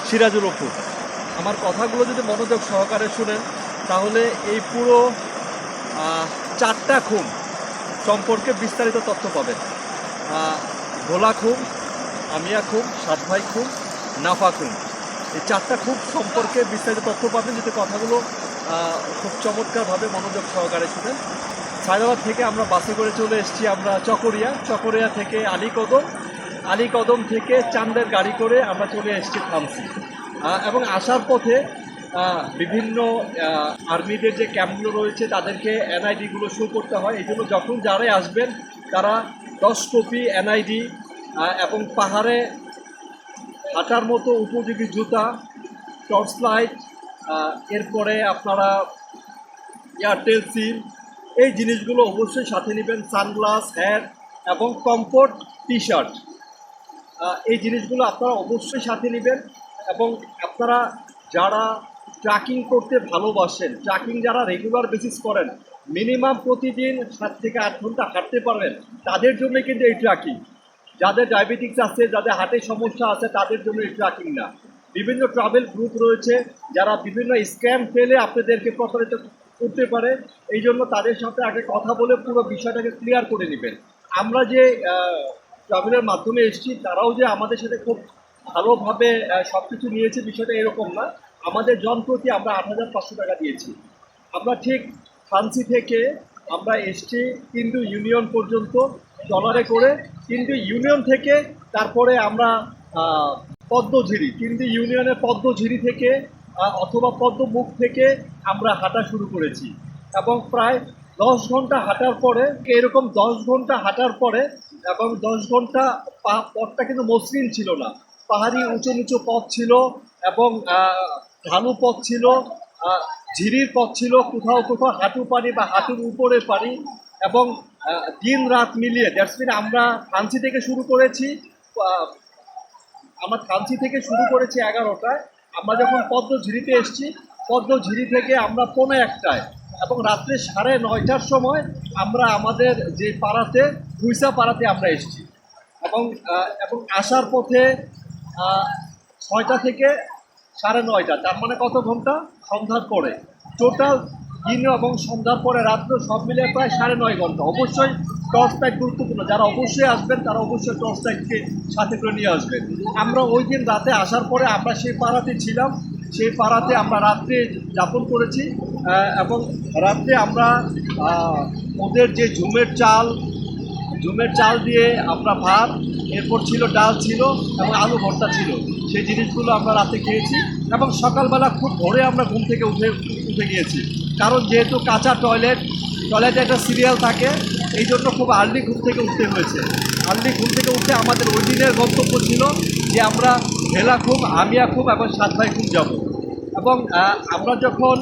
সিরাজুল অপু। আমার কথাগুলো যদি মনোযোগ সহকারে শুনেন তাহলে এই পুরো 4টা খুন সম্পর্কে বিস্তারিত তথ্য পাবেন। ভোলা খুন, আমিয়া খুন, সাত ভাই খুন, নাফা খুন, এই 4টা খুন সম্পর্কে বিস্তারিত তথ্য পাবেন যদি কথাগুলো খুব চমৎকারভাবে মনোযোগ সহকারে শুনেন। সায়দাবাদ থেকে আমরা বাসে করে চলে এসেছি আমরা চকরিয়া থেকে আলীকদম থেকে চান্দের গাড়ি করে আমরা চলে এসেছি থামসি। এবং আসার পথে বিভিন্ন আর্মিদের যে ক্যাম্পগুলো রয়েছে তাদেরকে এনআইডিগুলো শো করতে হয়। এই জন্য যখন যারাই আসবেন তারা 10 কপি এনআইডি এবং পাহাড়ে হাঁটার মতো উপযোগী জুতা, টর্চ লাইট, এরপরে আপনারা এয়ারটেল সিম, এই জিনিসগুলো অবশ্যই সাথে নেবেন। সানগ্লাস, হ্যাট এবং কমফোর্ট টি শার্ট, এই জিনিসগুলো আপনারা অবশ্যই সাথে নেবেন। এবং আপনারা যারা ট্রেকিং করতে ভালোবাসেন, ট্রেকিং যারা রেগুলার বেসিস করেন, মিনিমাম প্রতিদিন 7 থেকে 8 ঘন্টা হাঁটতে পারবেন, তাদের জন্য কিন্তু এই ট্রেকিং। যাদের ডায়াবেটিক্স আছে, যাদের হার্টের সমস্যা আছে, তাদের জন্য এই ট্রেকিং না। বিভিন্ন ট্রাভেল গ্রুপ রয়েছে যারা বিভিন্ন স্ক্যাম ফেলে আপনাদেরকে প্রতারিত করতে পারে, এই জন্য তাদের সাথে আগে কথা বলে পুরো বিষয়টাকে ক্লিয়ার করে নেবেন। আমরা যে ট্রাভেলের মাধ্যমে এসেছি তারাও যে আমাদের সাথে খুব ভালোভাবে সব কিছু নিয়েছে বিষয়টা এরকম না। আমাদের জনপ্রতি আমরা 8,500 টাকা দিয়েছি। আমরা ঠিক থানসি থেকে আমরা এসছি কিন্তু ইউনিয়ন পর্যন্ত ডলারে করে, কিন্তু ইউনিয়ন থেকে তারপরে আমরা পদ্মঝিরি, কিন্তু ইউনিয়নের পদ্মঝিরি থেকে অথবা পদ্মমুখ থেকে আমরা হাঁটা শুরু করেছি। এবং প্রায় 10 ঘন্টা হাঁটার পরে, এরকম 10 ঘন্টা হাঁটার পরে, এবং 10 ঘন্টা পথটা কিন্তু মসৃণ ছিল না, পাহাড়ি উঁচু নিচু পথ ছিল এবং ঢালু পথ ছিল, ঝিরির পথ ছিল, কোথাও কোথাও হাঁটু পানি বা হাঁটুর উপরে পানি। এবং দিন রাত মিলিয়ে দ্যাটস মিন আমরা থানসি থেকে শুরু করেছি, আমরা থানসি থেকে শুরু করেছি 11টায়। আমরা যখন পদ্মঝিরিতে এসেছি, পদ্মঝিরি থেকে আমরা 1:45টায় এবং রাত্রে 9:30টার সময় আমরা আমাদের যে পাড়াতে, ভুইসা পাড়াতে আমরা এসেছি। এবং আসার পথে 6টা থেকে 9:30, তার মানে কত ঘন্টা? সন্ধ্যার পরে। টোটাল দিন এবং সন্ধ্যার পরে রাত্র সব মিলে প্রায় 9.5 ঘন্টা। অবশ্যই টর্চ লাইট গুরুত্বপূর্ণ, যারা অবশ্যই আসবেন তারা অবশ্যই টর্চ লাইটকে সাথে করে নিয়ে আসবেন। আমরা ওই দিন রাতে আসার পরে আমরা সেই পাড়াতে ছিলাম, সেই পাড়াতে আমরা রাত্রে যাপন করেছি। এবং রাত্রে আমরা ওদের যে ঝুমের চাল দিয়ে আমরা ভাত, এরপর ছিল ডাল ছিল এবং আলু ভর্তা ছিল, সেই জিনিসগুলো আমরা রাতে খেয়েছি। এবং সকালবেলা খুব ভোরে আমরা ঘুম থেকে উঠে গিয়েছি, কারণ যেহেতু কাঁচা টয়লেটে একটা সিরিয়াল থাকে, এই জন্য খুব আর্লি ঘুম থেকে উঠতে হয়েছে। আর্লি ঘুম থেকে উঠে আমাদের ওই দিনের গন্তব্য ছিল যে আমরা ভেলা খুম, আমিয়া খুম এবং সাত ভাই খুম যাব। এবং আমরা যখন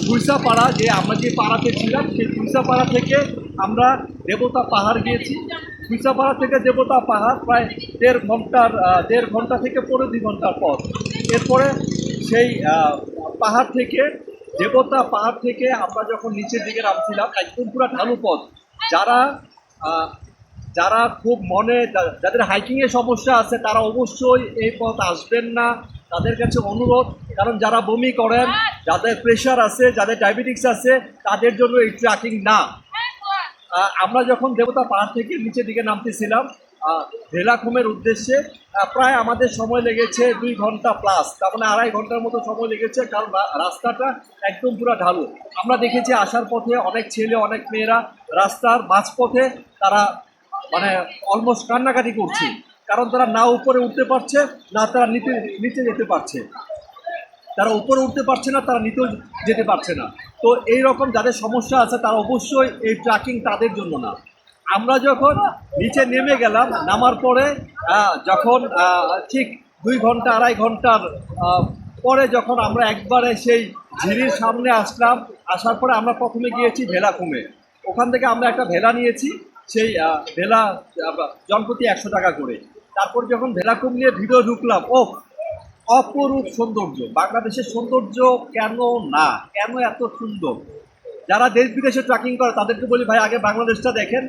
ভুইসাপাড়া, আমরা যে পাড়াতে ছিলাম, সেই ভুইসাপাড়া থেকে আমরা দেবতা পাহাড় গিয়েছি। ভুইসাপাড়া থেকে দেবতা পাহাড় প্রায় 1.5 ঘন্টা থেকে 2 ঘন্টার পথ। এরপরে সেই দেবতা পাহাড় থেকে আমরা যখন নিচের দিকে নামছিলাম, একদম পুরো ঢালু পথ। যারা খুব যাদের হাইকিংয়ের সমস্যা আছে তারা অবশ্যই এই পথ আসবেন না, তাদের কাছে অনুরোধ। কারণ যারা বমি করেন, যাদের প্রেশার আছে, যাদের ডায়াবেটিক্স আছে, তাদের জন্য এই ট্রেকিং না। আমরা যখন দেবতা পাহাড় থেকে নিচের দিকে নামতেছিলাম ভেলাখুমের উদ্দেশ্যে, প্রায় আমাদের সময় লেগেছে 2 ঘন্টা প্লাস, তার মানে 2.5 ঘন্টার মতো সময় লেগেছে, কারণ রাস্তাটা একদম পুরো ঢালু। আমরা দেখেছি আসার পথে অনেক ছেলে, অনেক মেয়েরা রাস্তার মাঝপথে তারা মানে অলমোস্ট কান্নাকাটি করছে, কারণ তারা না উপরে উঠতে পারছে না তারা নিচে যেতে পারছে। তারা উপরে উঠতে পারছে না, তারা নিতেও যেতে পারছে না। তো এই রকম যাদের সমস্যা আছে তারা অবশ্যই এই ট্রেকিং তাদের জন্য না। আমরা যখন নিচে নেমে গেলাম, নামার পরে যখন ঠিক 2 ঘন্টা 2.5 ঘন্টার পরে যখন আমরা একবারে সেই ঝিরির সামনে আসলাম, আসার পরে আমরা প্রথমে গিয়েছি ভেলাখুমে। ওখান থেকে আমরা একটা ভেলা নিয়েছি, সেই ভেলা জনপ্রতি 100 টাকা করে। তারপর যখন ভেলাখুম নিয়ে ভিডিও ঢুকলাম, অপরূপ সৌন্দর্য। বাংলাদেশের সৌন্দর্য কেন এত সুন্দর? যারা দেশ বিদেশে ট্রেকিং করে তাদেরকে বলি, ভাই আগে বাংলাদেশটা দেখেন,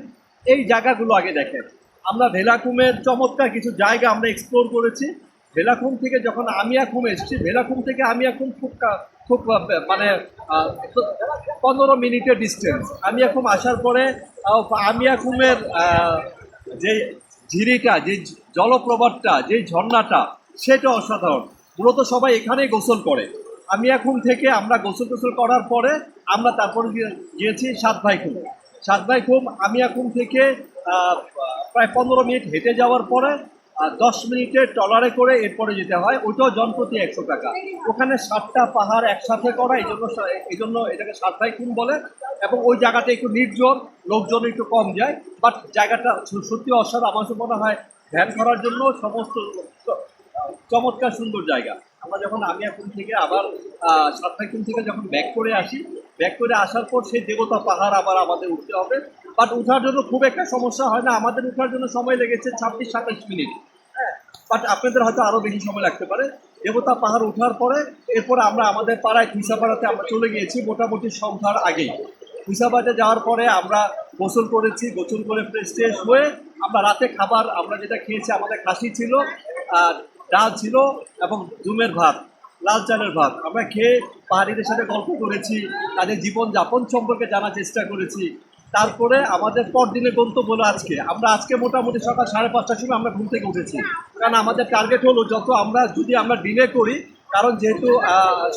এই জায়গাগুলো আগে দেখেন। আমরা ভেলাখুমের চমৎকার কিছু জায়গা আমরা এক্সপ্লোর করেছি। ভেলাখুম থেকে যখন আমিয়াখুম এসেছি, ভেলাখুম থেকে আমিয়াখুম খুব মানে 15 মিনিটের ডিস্টেন্স। আমিয়াখুম আসার পরে আমিয়াখুমের যে ঝিরিটা, যে জলপ্রপাতটা, যে ঝর্ণাটা, সেটা অসাধারণ। মূলত সবাই এখানেই গোসল করে। আমিয়াখুম থেকে আমরা গোসল করার পরে আমরা তারপরে গিয়েছি সাতভাইখুম। সাতভাইখুম আমিয়াখুম থেকে প্রায় 15 মিনিট হেঁটে যাওয়ার পরে 10 মিনিটের ট্রলারে করে এরপরে যেতে হয়, ওইটাও জনপ্রতি 100 টাকা। ওখানে 7টা পাহাড় একসাথে করা, এই জন্য এটাকে সাতভাইখুম বলে। এবং ওই জায়গাটা একটু নির্জন, লোকজন একটু কম যায়, বাট জায়গাটা সত্যি অসাধারণ। আমার মনে হয় ধ্যান করার জন্য সমস্ত চমৎকার সুন্দর জায়গা। আমরা যখন আমিয়াখুম থেকে আবার সাতভাইখুম থেকে যখন ব্যাক করে আসার পর সেই দেবতা পাহাড় আবার আমাদের উঠতে হবে। বাট ওঠার জন্য খুব একটা সমস্যা হয় না, আমাদের ওঠার জন্য সময় লেগেছে 26-27 মিনিট। হ্যাঁ, বাট আপনাদের হয়তো আরও বেশি সময় লাগতে পারে। দেবতা পাহাড় ওঠার পরে এরপর আমরা আমাদের পাড়ায় কুইসাপাড়াতে আমরা চলে গিয়েছি মোটামুটি সন্ধ্যার আগেই। কুইসাপাড়াতে যাওয়ার পরে আমরা গোসল করেছি, গোসল করে ফ্রেশ হয়ে আমরা রাতে খাবার আমরা যেটা খেয়েছি, আমাদের খাসি ছিল, আর ডাল ছিল এবং জুমের ভাত, লাল চালের ভাত। আমরা খেয়ে পাহাড়িদের সাথে গল্প করেছি, তাদের জীবনযাপন সম্পর্কে জানার চেষ্টা করেছি। তারপরে আমাদের পরদিনের গন্তব্য হলো আজকে মোটামুটি সকাল 5:30টার সময় আমরা ঘুম থেকে উঠেছি। কারণ আমাদের টার্গেট হলো যদি আমরা ডিলে করি, কারণ যেহেতু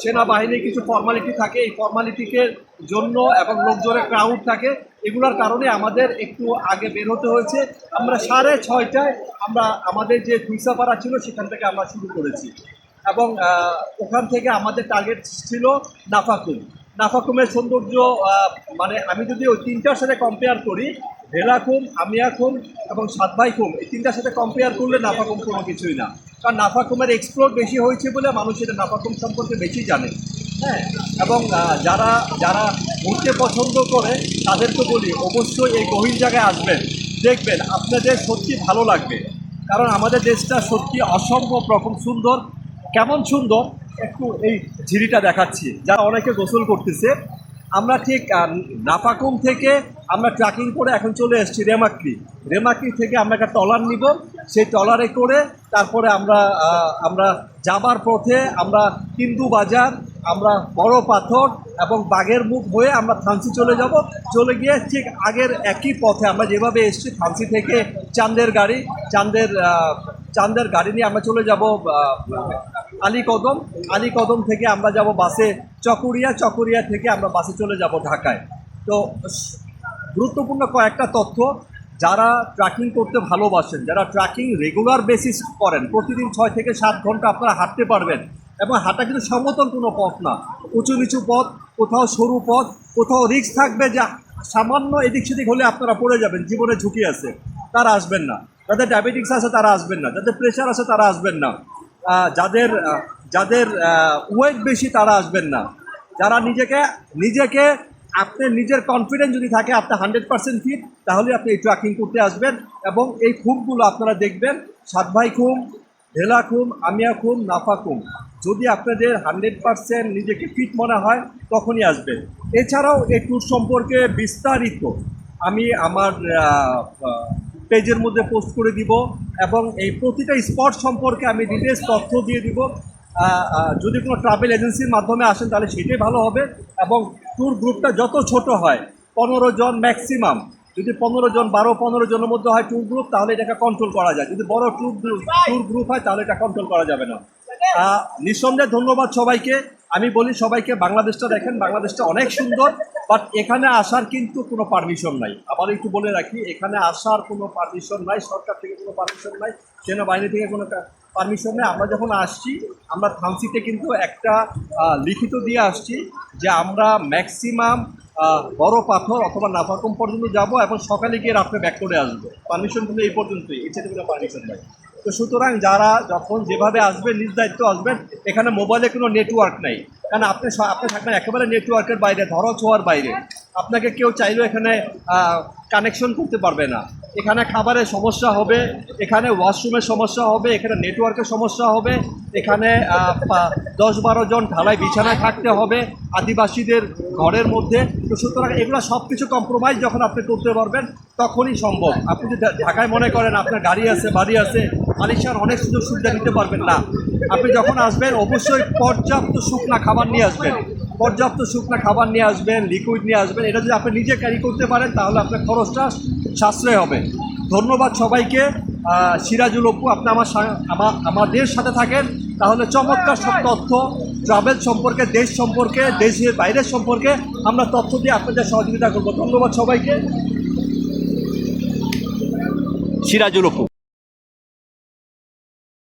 সেনাবাহিনীর কিছু ফর্মালিটি থাকে, এই ফর্মালিটিকে জন্য এবং লোকজনের ক্রাউড থাকে, এগুলোর কারণে আমাদের একটু আগে বের হতে হয়েছে। আমরা 6:30টায় আমরা আমাদের যে কুইসাপাড়া ছিল সেখান থেকে আমরা শুরু করেছি এবং ওখান থেকে আমাদের টার্গেট ছিল নাফাকুম। নাফাকুমের সৌন্দর্য মানে আমি যদি ওই তিনটার সাথে কম্পেয়ার করি, ভেলাখুম, আমিয়াখুম এবং সাতভাইখুম, এই তিনটার সাথে কম্পেয়ার করলে নাফাকুম কোনো কিছুই না। কারণ নাফাকুমের এক্সপ্লোর বেশি হয়েছে বলে মানুষ এটা নাফাকুম সম্পর্কে বেশি জানে। হ্যাঁ, এবং যারা ঘুরতে পছন্দ করে তাদেরকে বলি অবশ্যই এই গহীন জায়গায় আসবেন, দেখবেন আপনাদের সত্যি ভালো লাগবে। কারণ আমাদের দেশটা সত্যি অসম্ভব রকম সুন্দর। কেমন সুন্দর একটু এই ঝিরিটা দেখাচ্ছি, যারা অনেকে গোসল করতেছে। আমরা ঠিক নাফাকুম থেকে আমরা ট্রাকিং করে এখন চলে এসেছি রেমাক্রি থেকে আমরা একটা ট্রলার নিব। সেই ট্রলারে করে তারপরে আমরা যাবার পথে আমরা হিন্দু বাজার, আমরা বড় পাথর এবং বাঘের মুখ হয়ে আমরা থানসি চলে গিয়ে ঠিক আগের একই পথে আমরা যেভাবে এসেছি, থানসি থেকে চাঁদের গাড়ি নিয়ে আমরা চলে যাব আলীকদম থেকে আমরা যাব বাসে চকরিয়া থেকে আমরা বাসে চলে যাব ঢাকায়। তো গুরুত্বপূর্ণ কয়েকটা তথ্য, যারা ট্রেকিং করতে ভালোবাসেন, যারা ট্রেকিং রেগুলার বেসিস করেন, প্রতিদিন 6 থেকে 7 ঘন্টা আপনারা হাঁটতে পারবেন। এবং হাঁটা কিন্তু সমতল কোনো পথ না, উঁচু নিচু পথ, কোথাও সরু পথ, কোথাও রিস্ক থাকবে যে সামান্য এদিক সেদিক হলে আপনারা পড়ে যাবেন, জীবনে ঝুঁকি আছে, তারা আসবেন না। যাদের ডায়াবেটিক্স আছে তারা আসবেন না, যাদের প্রেশার আছে তারা আসবেন না, যাদের ওয়েট বেশি তারা আসবেন না। যারা নিজেকে আপনার নিজের কনফিডেন্স যদি থাকে, আপনি 100% ফিট, তাহলে আপনি এই ট্রেকিং করতে আসবেন। এবং এই খুমগুলো আপনারা দেখবেন, সাতভাইখুম, ভেলাখুম, আমিয়াখুম, নাফাকুম। যদি আপনাদের 100% নিজেকে ফিট মনে হয় তখনই আসবেন। এছাড়াও এই ট্যুর সম্পর্কে বিস্তারিত আমি আমার পেজের মধ্যে পোস্ট করে দিব এবং এই প্রতিটা স্পট সম্পর্কে আমি ডিটেলস তথ্য দিয়ে দিব। যদি কোনো ট্রাভেল এজেন্সির মাধ্যমে আসেন তাহলে সেটাই ভালো হবে। এবং ট্যুর গ্রুপটা যত ছোট হয়, 15 জন ম্যাক্সিমাম, যদি 12-15 জনের মধ্যে হয় ট্যুর গ্রুপ, তাহলে এটাকে কন্ট্রোল করা যায়। যদি বড় ট্যুর গ্রুপ হয় তাহলে এটা কন্ট্রোল করা যাবে না। নিঃসন্দেহে ধন্যবাদ সবাইকে। আমি বলি সবাইকে, বাংলাদেশটা দেখেন, বাংলাদেশটা অনেক সুন্দর, বাট এখানে আসার কিন্তু কোনো পারমিশন নাই। আবার একটু বলে রাখি, এখানে আসার কোনো পারমিশন নাই, সরকার থেকে কোনো পারমিশন নাই, সেনাবাহিনী থেকে কোনো পারমিশন নেই। আমরা যখন আসছি, আমরা থানসিতে কিন্তু একটা লিখিত দিয়ে আসছি যে আমরা ম্যাক্সিমাম বড় পাথর অথবা নাফাকুম পর্যন্ত যাব এবং সকালে গিয়ে রাত্রে ব্যাক করে আসবো। পারমিশন কিন্তু এই পর্যন্তই, এর সাথে কোনো পারমিশন নাই। তো সুতরাং যারা যখন যেভাবে আসবেন, নিজ দায়িত্ব আসবেন। এখানে মোবাইলে কোনো নেটওয়ার্ক নেই, কারণ আপনি থাকবেন একেবারে নেটওয়ার্কের বাইরে, ধরা ছোঁয়ার বাইরে। আপনাকে কেউ চাইলেও এখানে কানেকশন করতে পারবে না। এখানে খাবারের সমস্যা হবে, এখানে ওয়াশরুমের সমস্যা হবে, এখানে নেটওয়ার্কের সমস্যা হবে, এখানে 10-12 জন ঢালাই বিছানায় থাকতে হবে আদিবাসীদের ঘরের মধ্যে। তো সুতরাং এগুলো সব কিছু কম্প্রোমাইজ যখন আপনি করতে পারবেন তখনই সম্ভব। আপনি যদি ঢাকায় মনে করেন আপনার গাড়ি আছে, বাড়ি আছে, আলিশান অনেক সুযোগ সুবিধা নিতে পারবেন না। আপনি যখন আসবেন অবশ্যই পর্যাপ্ত শুকনা খাবার নিয়ে আসবেন, পর্যাপ্ত শুকনা খাবার নিয়ে আসবেন, লিকুইড নিয়ে আসবেন। এটা যদি আপনি নিজে ক্যারি করতে পারেন তাহলে আপনার খরচটা সাশ্রয় হবে। ধন্যবাদ সবাইকে। সিরাজুল অপু, আপনি আমাদের সাথে থাকেন তাহলে চমৎকার সব তথ্য ট্রাভেল সম্পর্কে, দেশ সম্পর্কে, দেশের বাইরের সম্পর্কে আমরা তথ্য দিয়ে আপনাদের সহযোগিতা করব। ধন্যবাদ সবাইকে। সিরাজুল অপু।